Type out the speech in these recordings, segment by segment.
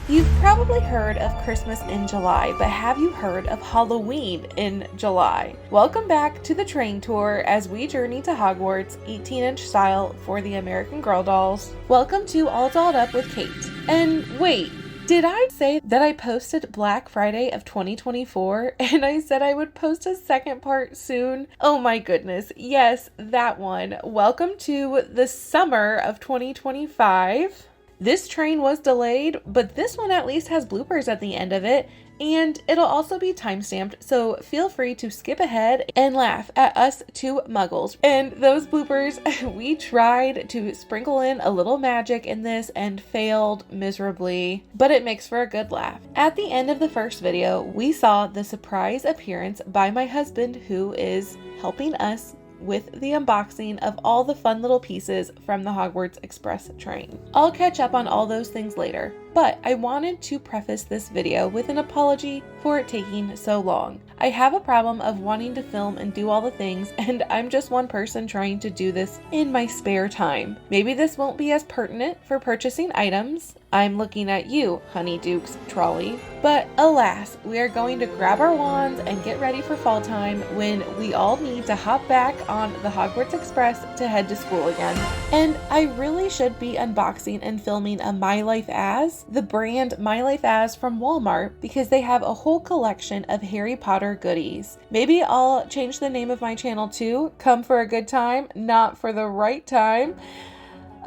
You've probably heard of Christmas in July, but have you heard of Halloween in July? Welcome back to the train tour as we journey to Hogwarts 18-inch style for the American Girl dolls. Welcome to All Dolled Up with Kate. And wait, did I say that I posted Black Friday of 2024 and I said I would post a second part soon? Oh my goodness, yes, that one. Welcome to the summer of 2025. This train was delayed, but this one at least has bloopers at the end of it, and it'll also be time-stamped, so feel free to skip ahead and laugh at us two muggles. And those bloopers, we tried to sprinkle in a little magic in this and failed miserably, but it makes for a good laugh. At the end of the first video, we saw the surprise appearance by my husband, who is helping us with the unboxing of all the fun little pieces from the Hogwarts Express train. I'll catch up on all those things later, but I wanted to preface this video with an apology for it taking so long. I have a problem of wanting to film and do all the things, and I'm just one person trying to do this in my spare time. Maybe this won't be as pertinent for purchasing items. I'm looking at you, Honeydukes, Trolley. But alas, we are going to grab our wands and get ready for fall time when we all need to hop back on the Hogwarts Express to head to school again. And I really should be unboxing and filming a My Life As, the brand My Life As from Walmart, because they have a whole collection of Harry Potter goodies. Maybe I'll change the name of my channel to Come for a Good Time, Not for the Right Time.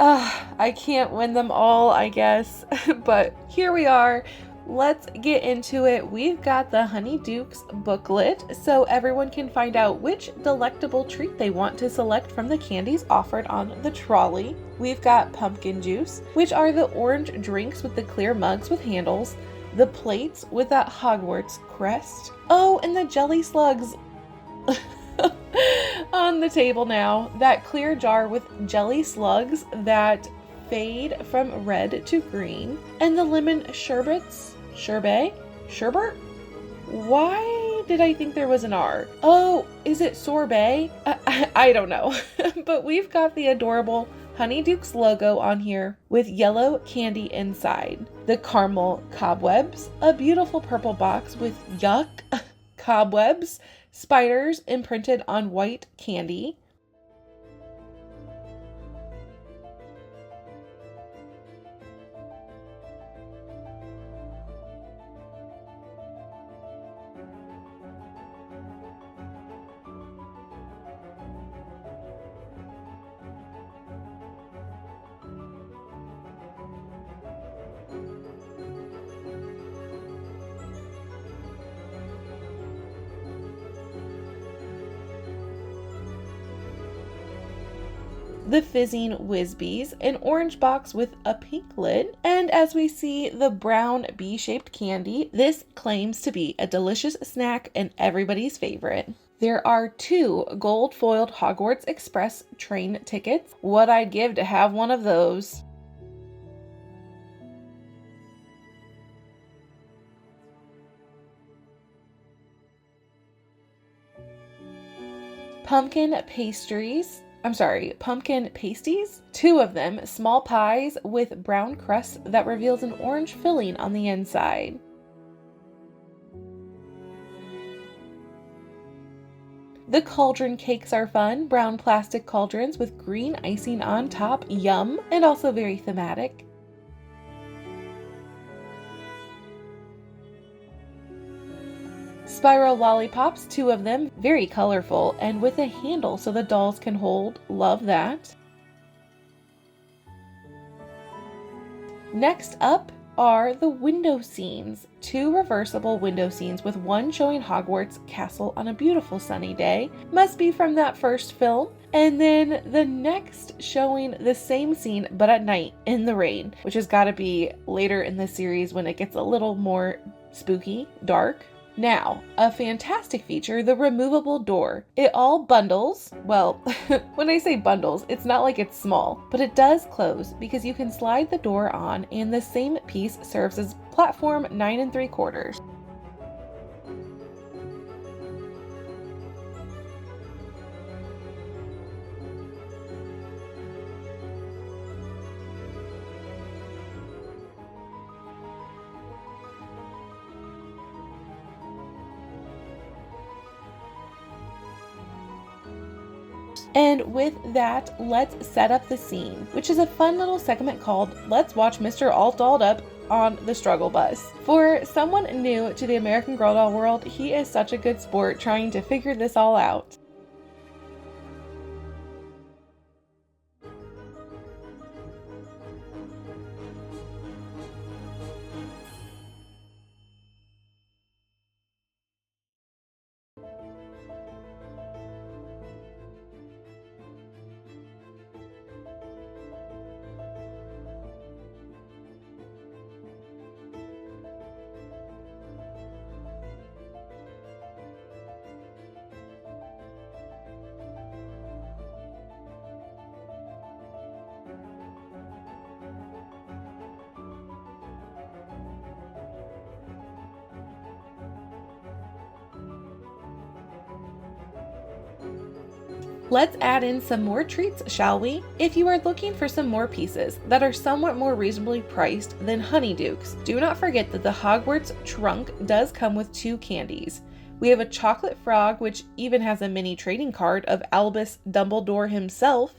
I can't win them all, I guess, but here we are. Let's get into it. We've got the Honeydukes booklet so everyone can find out which delectable treat they want to select from the candies offered on the trolley. We've got pumpkin juice, which are the orange drinks with the clear mugs with handles, the plates with that Hogwarts crest. Oh, and the jelly slugs on the table now. That clear jar with jelly slugs that fade from red to green. And the lemon sherbets. Sherbet? Sherbet? Why did I think there was an R? Oh, is it sorbet? I don't know. But we've got the adorable Honeydukes logo on here with yellow candy inside. The caramel cobwebs, a beautiful purple box with yuck cobwebs, spiders imprinted on white candy. The fizzing Whizbees, an orange box with a pink lid, and as we see the brown bee-shaped candy, this claims to be a delicious snack and everybody's favorite. There are 2 gold foiled Hogwarts Express train tickets. What I'd give to have one of those. Pumpkin pasties, 2 of them, small pies with brown crust that reveals an orange filling on the inside. The cauldron cakes are fun, brown plastic cauldrons with green icing on top, yum, and also very thematic. Spiral lollipops, 2 of them, very colorful and with a handle so the dolls can hold. Love that. Next up are the window scenes. 2 reversible window scenes with one showing Hogwarts Castle on a beautiful sunny day. Must be from that first film. And then the next showing the same scene but at night in the rain, which has got to be later in the series when it gets a little more spooky, dark. Now, a fantastic feature, the removable door. It all bundles. Well, when I say bundles, it's not like it's small, but it does close because you can slide the door on and the same piece serves as platform 9 3/4. And with that, let's set up the scene, which is a fun little segment called Let's Watch Mr. All Dolled Up on the Struggle Bus. For someone new to the American Girl doll world, he is such a good sport trying to figure this all out. Let's add in some more treats, shall we? If you are looking for some more pieces that are somewhat more reasonably priced than Honeydukes, do not forget that the Hogwarts trunk does come with 2 candies. We have a chocolate frog, which even has a mini trading card of Albus Dumbledore himself.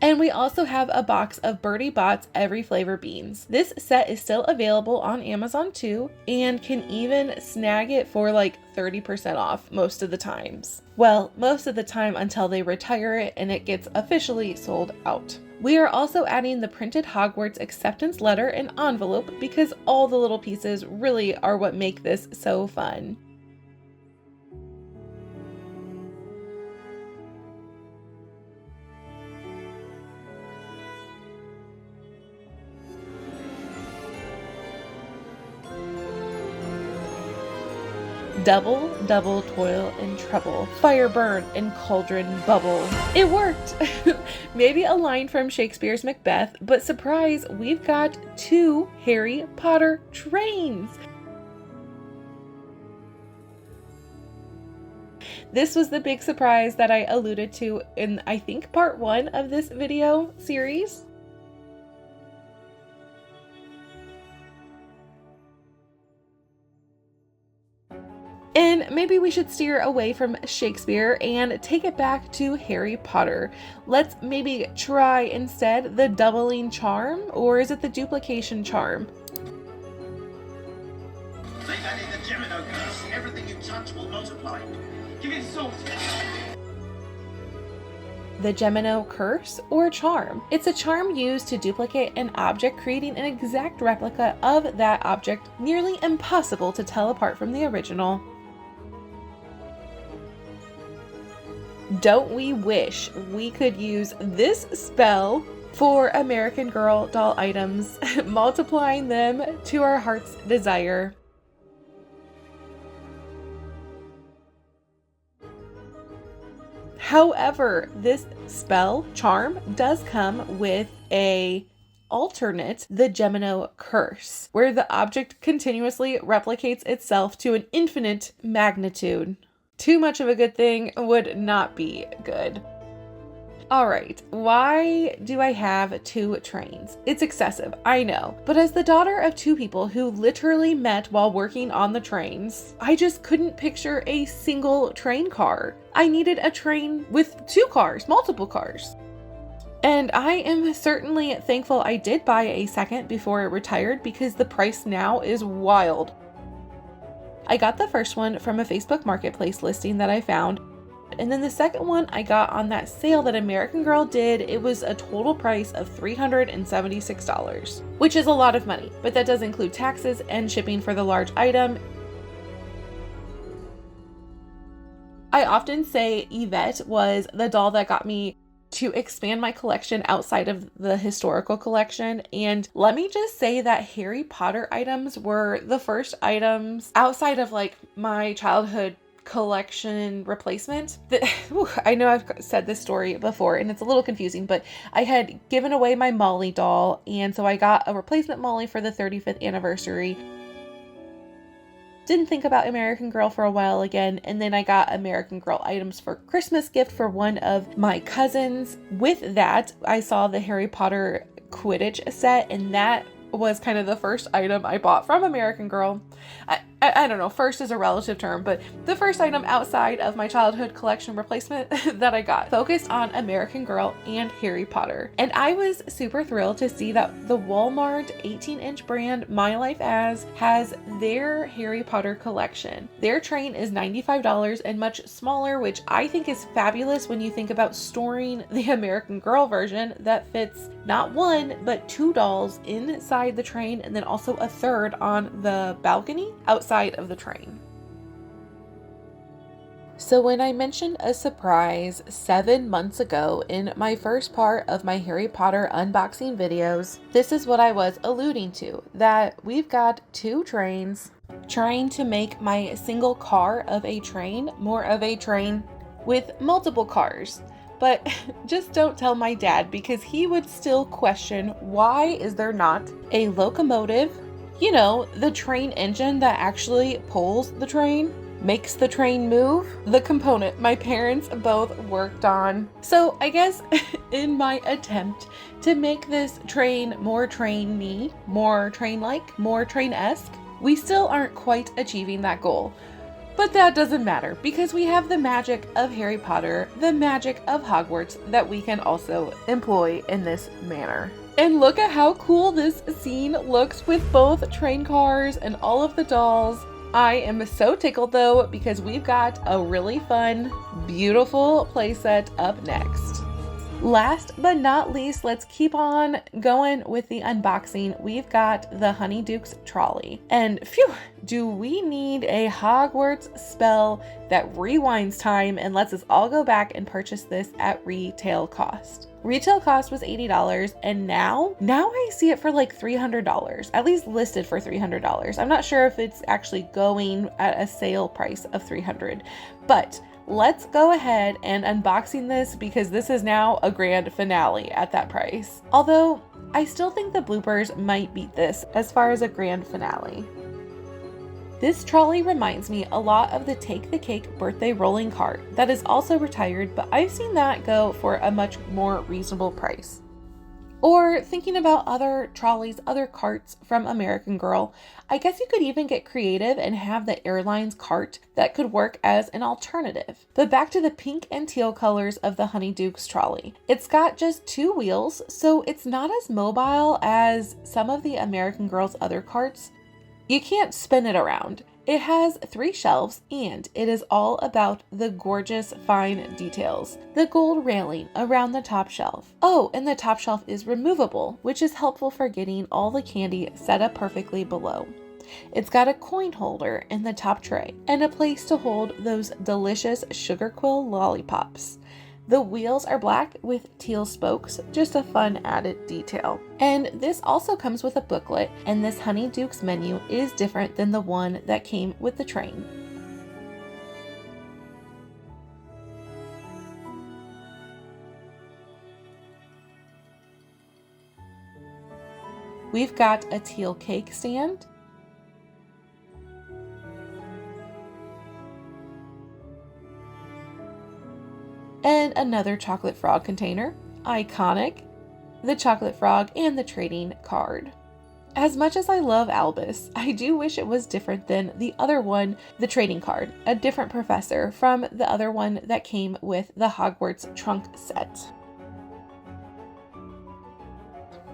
And we also have a box of Bertie Bott's Every Flavor beans. This set is still available on Amazon too, and can even snag it for like 30% off most of the times. Well, most of the time until they retire it and it gets officially sold out. We are also adding the printed Hogwarts acceptance letter and envelope because all the little pieces really are what make this so fun. Double, double toil and trouble, fire burn and cauldron bubble. It worked! Maybe a line from Shakespeare's Macbeth, but surprise, we've got 2 Harry Potter trains! This was the big surprise that I alluded to in, I think, part 1 of this video series. And maybe we should steer away from Shakespeare and take it back to Harry Potter. Let's maybe try instead the doubling charm, or is it the duplication charm? Make that in the Gemino curse. Everything you touch will multiply. Give it salt. The Gemino curse or charm. It's a charm used to duplicate an object, creating an exact replica of that object, nearly impossible to tell apart from the original. Don't we wish we could use this spell for American Girl doll items, multiplying them to our heart's desire? However, this spell charm does come with a alternate, the Gemino curse, where the object continuously replicates itself to an infinite magnitude. Too much of a good thing would not be good. Alright, why do I have 2 trains? It's excessive, I know, but as the daughter of 2 people who literally met while working on the trains, I just couldn't picture a single train car. I needed a train with 2 cars, multiple cars. And I am certainly thankful I did buy a second before it retired because the price now is wild. I got the first one from a Facebook Marketplace listing that I found, and then the second one I got on that sale that American Girl did. It was a total price of $376, which is a lot of money, but that does include taxes and shipping for the large item. I often say Yvette was the doll that got me to expand my collection outside of the historical collection, and let me just say that Harry Potter items were the first items outside of like my childhood collection replacement that I know I've said this story before and it's a little confusing, but I had given away my Molly doll, and so I got a replacement Molly for the 35th anniversary. Didn't think about American Girl for a while again, and then I got American Girl items for Christmas gift for one of my cousins. With that, I saw the Harry Potter Quidditch set, and that was kind of the first item I bought from American Girl. I don't know, first is a relative term, but the first item outside of my childhood collection replacement that I got focused on American Girl and Harry Potter. And I was super thrilled to see that the Walmart 18-inch brand My Life As has their Harry Potter collection. Their train is $95 and much smaller, which I think is fabulous when you think about storing the American Girl version that fits not one, but 2 dolls inside the train, and then also a third on the balcony outside of the train. So when I mentioned a surprise 7 months ago in my first part of my Harry Potter unboxing videos, this is what I was alluding to, that we've got 2 trains trying to make my single car of a train more of a train with multiple cars. But just don't tell my dad, because he would still question, why is there not a locomotive? You know, the train engine that actually pulls the train, makes the train move, the component my parents both worked on. So I guess in my attempt to make this train more train-y, more train-like, more train-esque, we still aren't quite achieving that goal. But that doesn't matter, because we have the magic of Harry Potter, the magic of Hogwarts that we can also employ in this manner. And look at how cool this scene looks with both train cars and all of the dolls. I am so tickled though, because we've got a really fun, beautiful playset up next. Last but not least, let's keep on going with the unboxing. We've got the Honeydukes trolley. And phew, do we need a Hogwarts spell that rewinds time and lets us all go back and purchase this at retail cost. Retail cost was $80, and now I see it for like $300, at least listed for $300. I'm not sure if it's actually going at a sale price of $300, but let's go ahead and unboxing this, because this is now a grand finale at that price. Although I still think the bloopers might beat this as far as a grand finale. This trolley reminds me a lot of the Take the Cake birthday rolling cart that is also retired, but I've seen that go for a much more reasonable price. Or thinking about other trolleys, other carts from American Girl, I guess you could even get creative and have the airlines cart that could work as an alternative. But back to the pink and teal colors of the Honeydukes trolley. It's got just 2 wheels, so it's not as mobile as some of the American Girl's other carts. You can't spin it around. It has 3 shelves, and it is all about the gorgeous fine details. The gold railing around the top shelf. Oh, and the top shelf is removable, which is helpful for getting all the candy set up perfectly below. It's got a coin holder in the top tray, and a place to hold those delicious sugar quill lollipops. The wheels are black with teal spokes, just a fun added detail. And this also comes with a booklet, and this Honeydukes menu is different than the one that came with the train. We've got a teal cake stand, and another chocolate frog container, iconic, the chocolate frog, and the trading card. As much as I love Albus, I do wish it was different than the other one, the trading card, a different professor from the other one that came with the Hogwarts trunk set.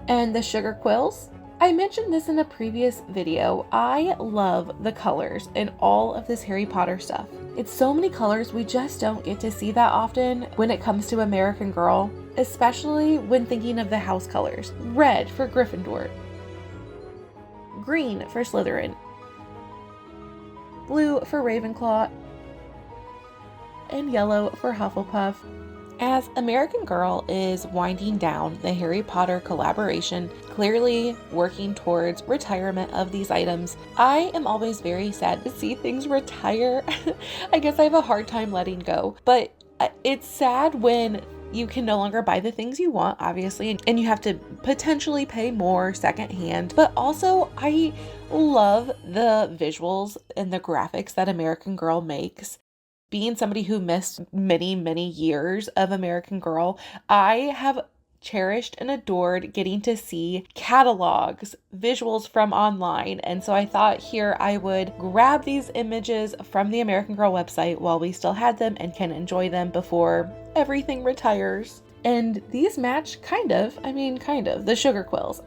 And the sugar quills. I mentioned this in a previous video. I love the colors in all of this Harry Potter stuff. It's so many colors we just don't get to see that often when it comes to American Girl, especially when thinking of the house colors. Red for Gryffindor, green for Slytherin, blue for Ravenclaw, and yellow for Hufflepuff. As American Girl is winding down the Harry Potter collaboration, clearly working towards retirement of these items, I am always very sad to see things retire. I guess I have a hard time letting go, but it's sad when You can no longer buy the things you want, obviously, and you have to potentially pay more secondhand. But also, I love the visuals and the graphics that American Girl makes. Being somebody who missed many, many years of American Girl, I have cherished and adored getting to see catalogs, visuals from online. And so I thought here I would grab these images from the American Girl website while we still had them and can enjoy them before everything retires. And these match kind of the sugar quills.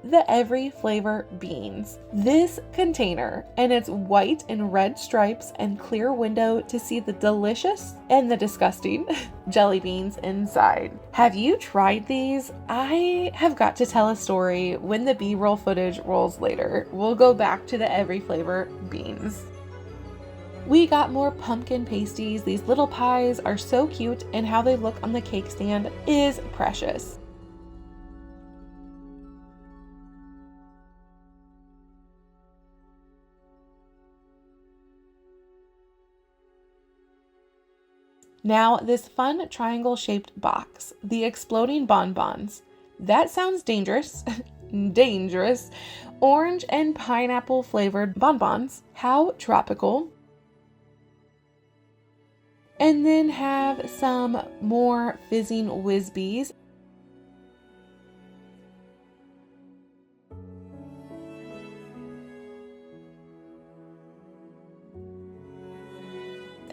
The every flavor beans. This container and its white and red stripes and clear window to see the delicious and the disgusting jelly beans inside. Have you tried these? I have got to tell a story when the B-roll footage rolls later. We'll go back to the every flavor beans. We got more pumpkin pasties. These little pies are so cute, and how they look on the cake stand is precious. Now, this fun triangle-shaped box, the exploding bonbons. That sounds dangerous. Dangerous. Orange and pineapple flavored bonbons. How tropical. And then have some more fizzing Whizbees.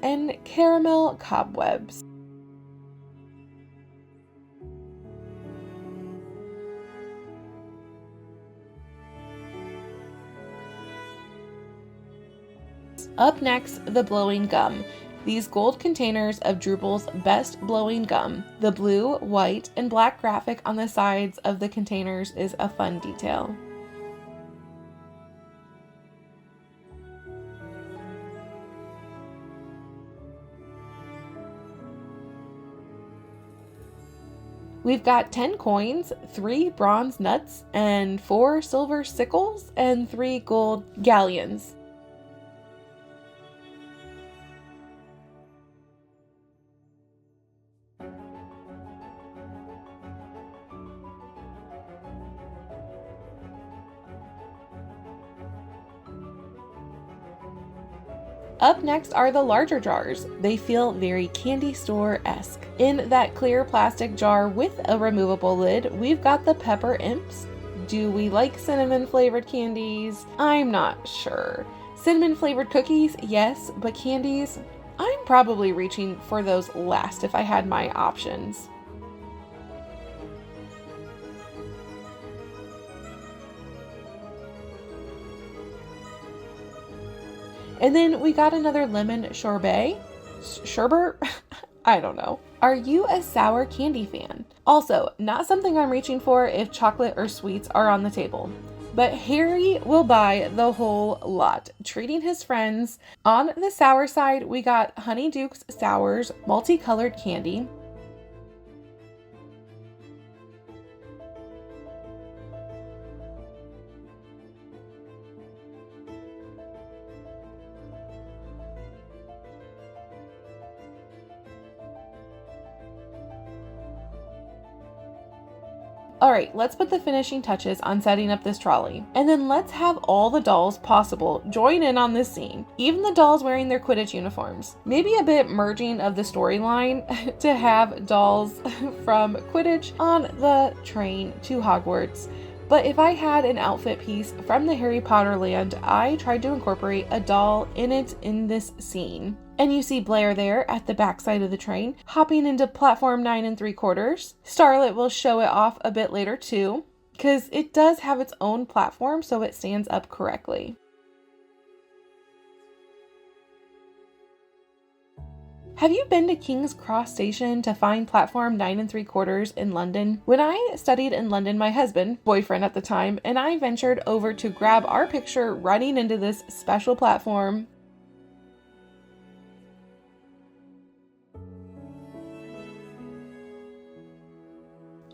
And caramel cobwebs. Up next, the blowing gum. These gold containers of Droople's best blowing gum. The blue, white, and black graphic on the sides of the containers is a fun detail. We've got 10 coins, 3 bronze nuts, and 4 silver sickles, and 3 gold galleons. Up next are the larger jars. They feel very candy store-esque. In that clear plastic jar with a removable lid, we've got the Pepper Imps. Do we like cinnamon flavored candies? I'm not sure. Cinnamon flavored cookies, yes, but candies? I'm probably reaching for those last if I had my options. And then we got another lemon sorbet. Sherbet? I don't know. Are you a sour candy fan? Also, not something I'm reaching for if chocolate or sweets are on the table. But Harry will buy the whole lot, treating his friends. On the sour side, we got Honeydukes Sours, multicolored candy. Alright, let's put the finishing touches on setting up this trolley. And then let's have all the dolls possible join in on this scene. Even the dolls wearing their Quidditch uniforms. Maybe a bit merging of the storyline to have dolls from Quidditch on the train to Hogwarts. But if I had an outfit piece from the Harry Potter land, I tried to incorporate a doll in it in this scene. And you see Blair there at the backside of the train, hopping into platform 9 3/4. Starlet will show it off a bit later too, because it does have its own platform so it stands up correctly. Have you been to King's Cross Station to find platform 9 3/4 in London? When I studied in London, my husband, boyfriend at the time, and I ventured over to grab our picture running into this special platform.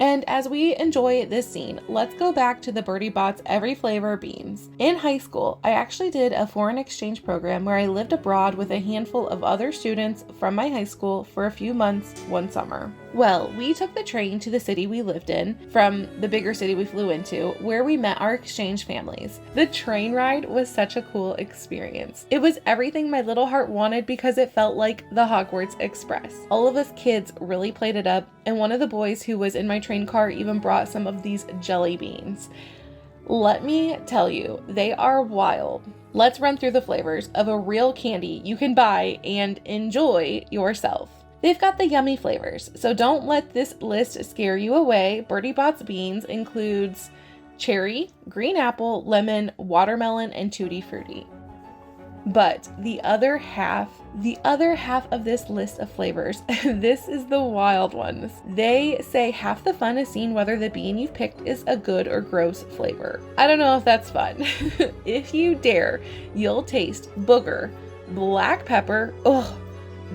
And as we enjoy this scene, let's go back to the Bertie Bott's Every Flavor beans. In high school, I actually did a foreign exchange program where I lived abroad with a handful of other students from my high school for a few months one summer. Well, we took the train to the city we lived in from the bigger city we flew into, where we met our exchange families. The train ride was such a cool experience. It was everything my little heart wanted because it felt like the Hogwarts Express. All of us kids really played it up, and one of the boys who was in my train car even brought some of these jelly beans. Let me tell you, they are wild. Let's run through the flavors of a real candy you can buy and enjoy yourself. They've got the yummy flavors, so don't let this list scare you away. Bertie Bott's beans includes cherry, green apple, lemon, watermelon, and tutti frutti. But the other half of this list of flavors, this is the wild ones. They say half the fun is seeing whether the bean you've picked is a good or gross flavor. I don't know if that's fun. If you dare, you'll taste booger, black pepper,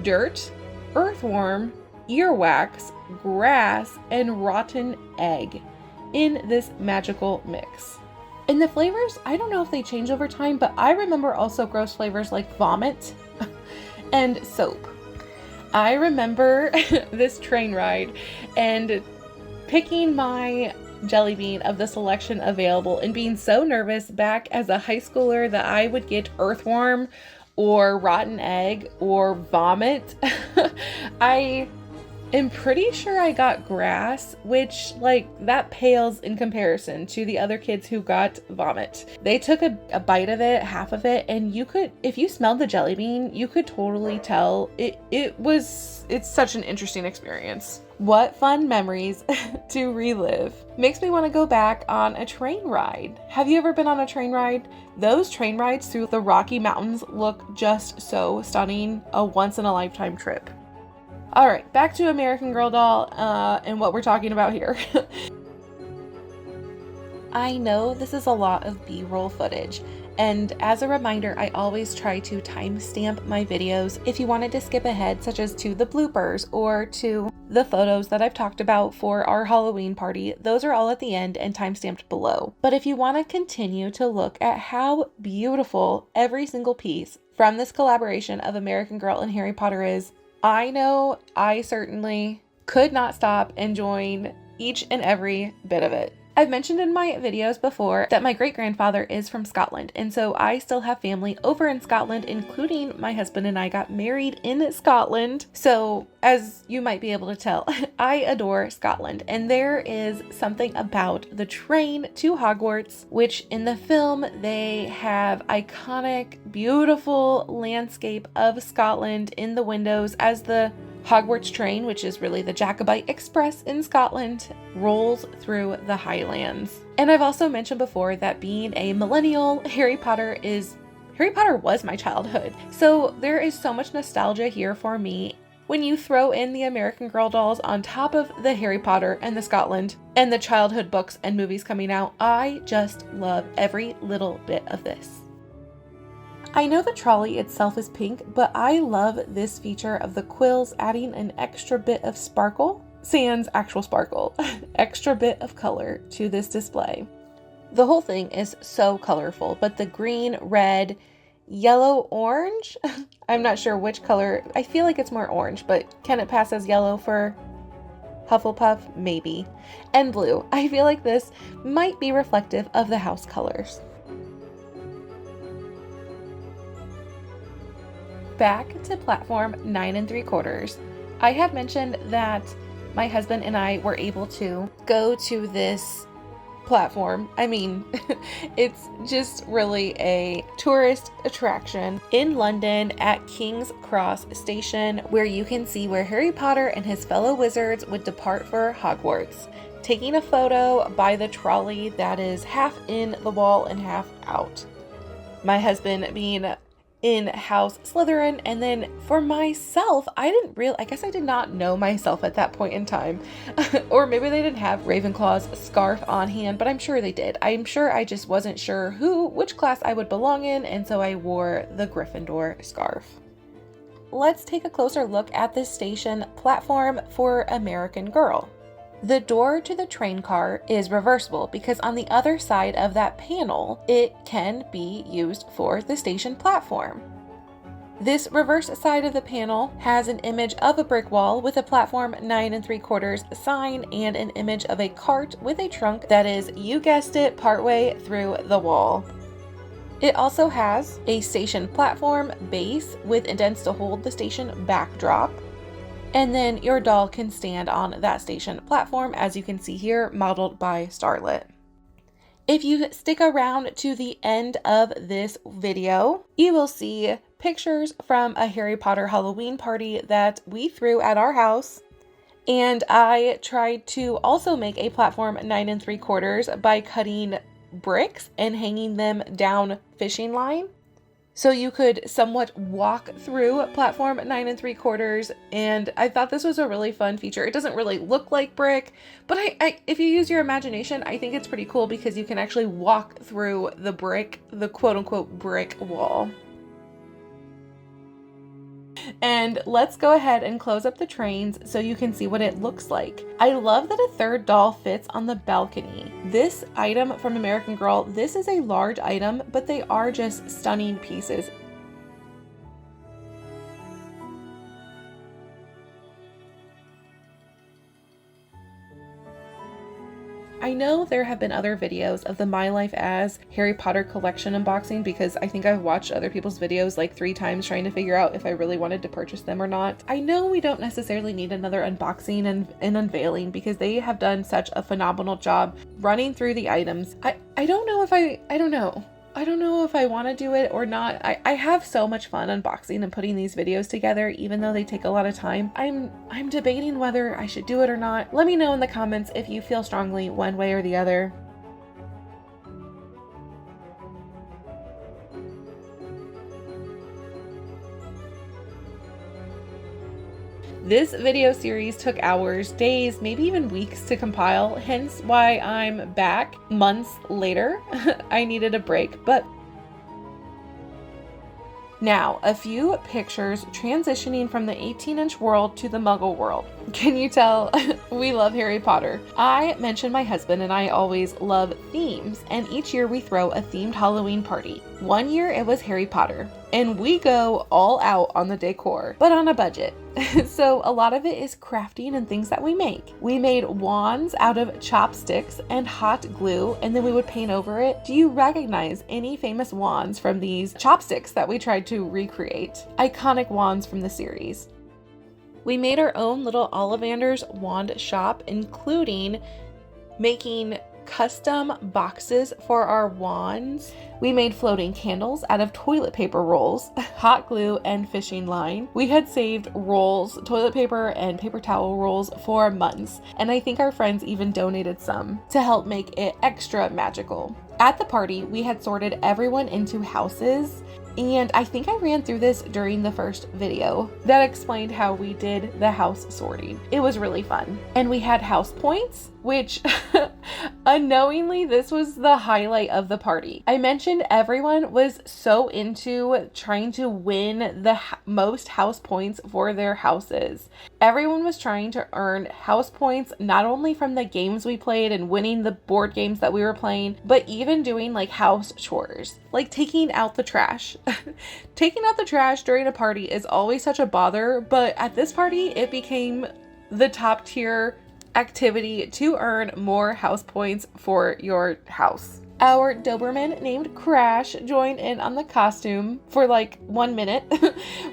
dirt, earthworm, earwax, grass, and rotten egg in this magical mix. And the flavors, I don't know if they change over time, but I remember also gross flavors like vomit and soap. I remember this train ride and picking my jelly bean of the selection available and being so nervous back as a high schooler that I would get earthworm or rotten egg or vomit. I am pretty sure I got grass, which that pales in comparison to the other kids who got vomit. They took a bite of it, half of it, and you could, if you smelled the jelly bean, you could totally tell it's such an interesting experience. What fun memories to relive. Makes me want to go back on a train ride. Have you ever been on a train ride? Those train rides through the Rocky Mountains look just so stunning. A once in a lifetime trip. All right, back to American Girl doll and what we're talking about here. I know this is a lot of B-roll footage, and as a reminder, I always try to timestamp my videos if you wanted to skip ahead, such as to the bloopers or to the photos that I've talked about for our Halloween party. Those are all at the end and timestamped below. But if you want to continue to look at how beautiful every single piece from this collaboration of American Girl and Harry Potter is, I know I certainly could not stop enjoying each and every bit of it. I've mentioned in my videos before that my great-grandfather is from Scotland, and so I still have family over in Scotland, including my husband and I got married in Scotland. So as you might be able to tell, I adore Scotland, and there is something about the train to Hogwarts, which in the film they have iconic, beautiful landscape of Scotland in the windows as the Hogwarts train, which is really the Jacobite Express in Scotland, rolls through the Highlands. And I've also mentioned before that being a millennial, Harry Potter was my childhood. So there is so much nostalgia here for me. When you throw in the American Girl dolls on top of the Harry Potter and the Scotland and the childhood books and movies coming out, I just love every little bit of this. I know the trolley itself is pink, but I love this feature of the quills adding an extra bit of sparkle, sans actual sparkle, extra bit of color to this display. The whole thing is so colorful, but the green, red, yellow, orange, I'm not sure which color, I feel like it's more orange, but can it pass as yellow for Hufflepuff? Maybe. And blue, I feel like this might be reflective of the house colors. Back to platform 9 3/4. I had mentioned that my husband and I were able to go to this platform. I mean, it's just really a tourist attraction in London at King's Cross Station, where you can see where Harry Potter and his fellow wizards would depart for Hogwarts, taking a photo by the trolley that is half in the wall and half out. My husband being in House Slytherin, and then for myself, I guess I did not know myself at that point in time. Or maybe they didn't have Ravenclaw's scarf on hand, but I'm sure they did. I'm sure I just wasn't sure which class I would belong in, and so I wore the Gryffindor scarf. Let's take a closer look at this station platform for American Girl. The door to the train car is reversible because on the other side of that panel, it can be used for the station platform. This reverse side of the panel has an image of a brick wall with a platform 9 3/4 sign and an image of a cart with a trunk that is, you guessed it, partway through the wall. It also has a station platform base with indents to hold the station backdrop. And then your doll can stand on that station platform, as you can see here, modeled by Starlet. If you stick around to the end of this video, you will see pictures from a Harry Potter Halloween party that we threw at our house. And I tried to also make a platform 9 3/4 by cutting bricks and hanging them down fishing line. So you could somewhat walk through platform 9 3/4, and I thought this was a really fun feature. It doesn't really look like brick, but if you use your imagination, I think it's pretty cool because you can actually walk through the brick, the quote-unquote brick wall. And let's go ahead and close up the trains so you can see what it looks like. I love that a third doll fits on the balcony. This item from American Girl, this is a large item, but they are just stunning pieces. I know there have been other videos of the My Life as Harry Potter collection unboxing because I think I've watched other people's videos like 3 times trying to figure out if I really wanted to purchase them or not. I know we don't necessarily need another unboxing and unveiling because they have done such a phenomenal job running through the items. I don't know if I don't know. I don't know if I want to do it or not. I have so much fun unboxing and putting these videos together, even though they take a lot of time. I'm debating whether I should do it or not. Let me know in the comments if you feel strongly one way or the other. This video series took hours, days, maybe even weeks to compile, hence why I'm back months later. I needed a break, but now, a few pictures transitioning from the 18-inch world to the Muggle world. Can you tell we love Harry Potter? I mentioned my husband and I always love themes, and each year we throw a themed Halloween party. One year it was Harry Potter, and we go all out on the decor, but on a budget. So a lot of it is crafting and things that we make. We made wands out of chopsticks and hot glue, and then we would paint over it. Do you recognize any famous wands from these chopsticks that we tried to recreate? Iconic wands from the series. We made our own little Ollivander's wand shop, including making custom boxes for our wands. We made floating candles out of toilet paper rolls, hot glue, and fishing line. We had saved rolls, toilet paper, and paper towel rolls for months, and I think our friends even donated some to help make it extra magical. At the party, we had sorted everyone into houses, and I think I ran through this during the first video that explained how we did the house sorting. It was really fun. And we had house points, which unknowingly, this was the highlight of the party. I mentioned everyone was so into trying to win the most house points for their houses. Everyone was trying to earn house points, not only from the games we played and winning the board games that we were playing, but even doing like house chores, like taking out the trash. Taking out the trash during a party is always such a bother, but at this party, it became the top tier activity to earn more house points for your house. Our Doberman named Crash joined in on the costume for like 1 minute,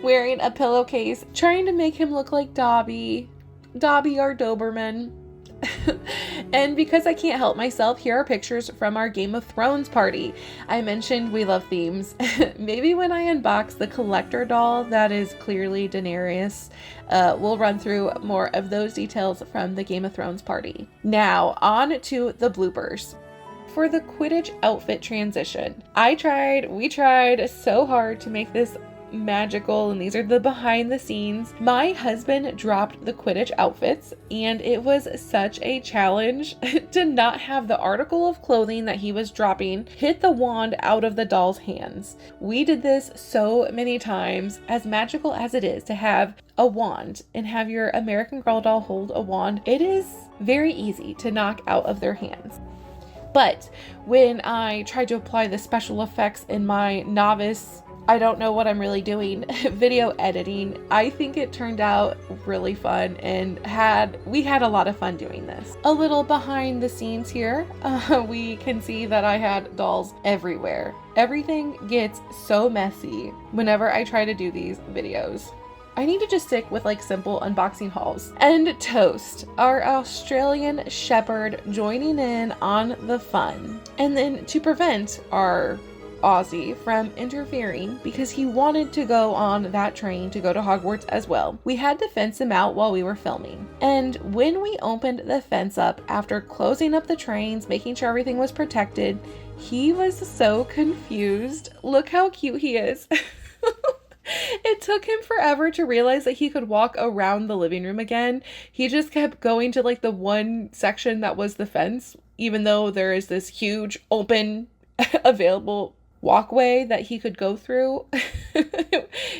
wearing a pillowcase, trying to make him look like Dobby. Dobby, our Doberman. And because I can't help myself, here are pictures from our Game of Thrones party. I mentioned we love themes. Maybe when I unbox the collector doll that is clearly Daenerys, we'll run through more of those details from the Game of Thrones party. Now, on to the bloopers. For the Quidditch outfit transition, we tried so hard to make this magical, and these are the behind the scenes. My husband dropped the Quidditch outfits, and it was such a challenge to not have the article of clothing that he was dropping hit the wand out of the doll's hands. We did this so many times. As magical as it is to have a wand and have your American Girl doll hold a wand, it is very easy to knock out of their hands. But when I tried to apply the special effects in my novice, I don't know what I'm really doing, video editing, I think it turned out really fun, and we had a lot of fun doing this. A little behind the scenes here, we can see that I had dolls everywhere. Everything gets so messy whenever I try to do these videos. I need to just stick with like simple unboxing hauls. And Toast, our Australian Shepherd, joining in on the fun. And then to prevent our Aussie from interfering, because he wanted to go on that train to go to Hogwarts as well, we had to fence him out while we were filming. And when we opened the fence up after closing up the trains, making sure everything was protected, he was so confused. Look how cute he is. It took him forever to realize that he could walk around the living room again. He just kept going to like the one section that was the fence, even though there is this huge open available walkway that he could go through.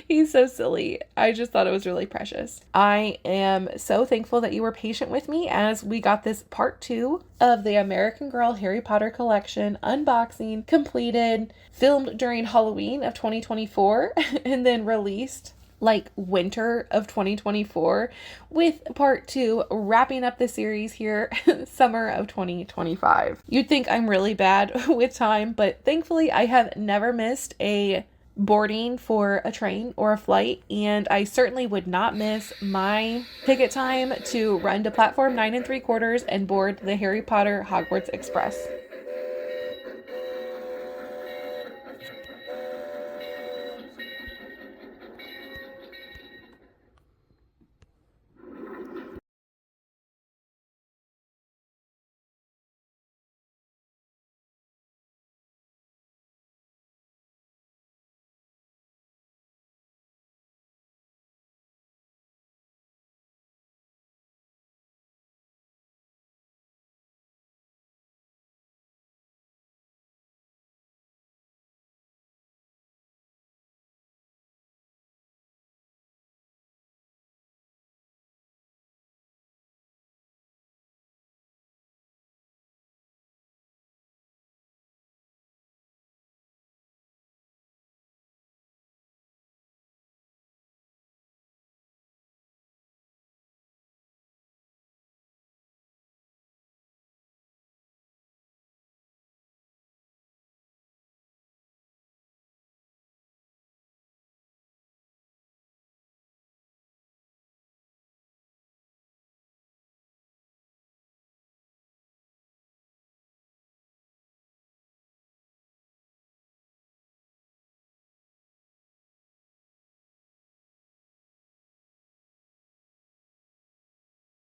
He's so silly. I just thought it was really precious. I am so thankful that you were patient with me as we got this part 2 of the American Girl Harry Potter collection unboxing completed, filmed during Halloween of 2024 and then released like winter of 2024, with part 2 wrapping up the series here summer of 2025. You'd think I'm really bad with time, but thankfully I have never missed a boarding for a train or a flight, and I certainly would not miss my ticket time to run to platform 9 3/4 and board the Harry Potter Hogwarts Express.